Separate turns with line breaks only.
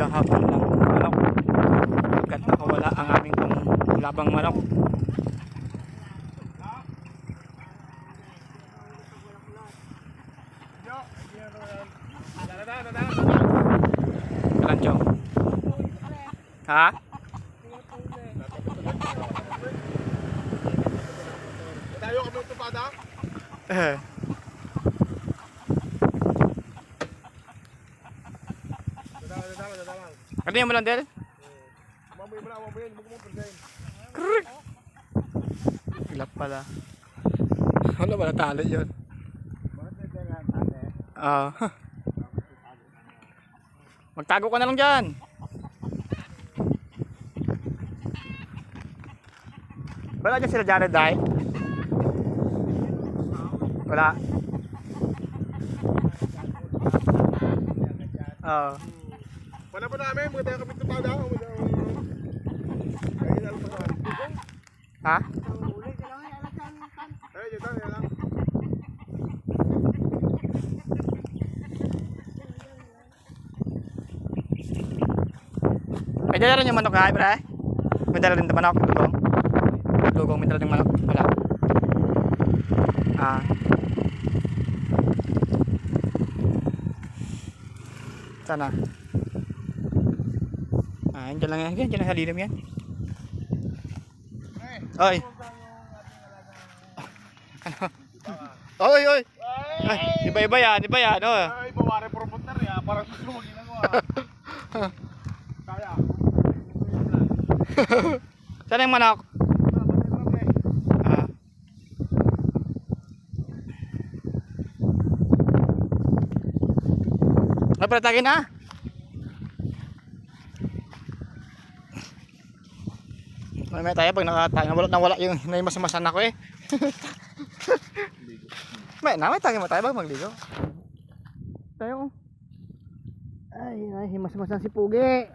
Maghahapon lang manok. Agad nakawala ang aming labang manok. Kalancho. Ha?
Tayo kami tupada.
Ano mo lang del?
Mamoy mo na, mamoy mo present.
Krrrr. Hilap pala. Wala ba natalo yun? Magtago ka na lang dyan. Wala dyan sila Jared Dye? Wala.
Wala pa namin, mga tayo kami tupada.
Ha?
Ay, dito, yan lang.
May dala rin yung manok ha, pre? May dala rin yung manok, lugong. Lugong, may dala rin yung manok. Wala. Sana. Diyan lang yan. Diyan lang sa lilim yan. Oy. Ano? Oy, oy. Ay, iba-iba yan, iba yan. Oh.
Ay, bawari promoter ya, parang susunod ginagawa. Kaya.
Saan yung manok? Ay, palatagin na. May tayo pag nawala yung naimas-masan ako eh. May tayo mo tayo pag magligo. Tayo. Ay, himas-masan si Pugi.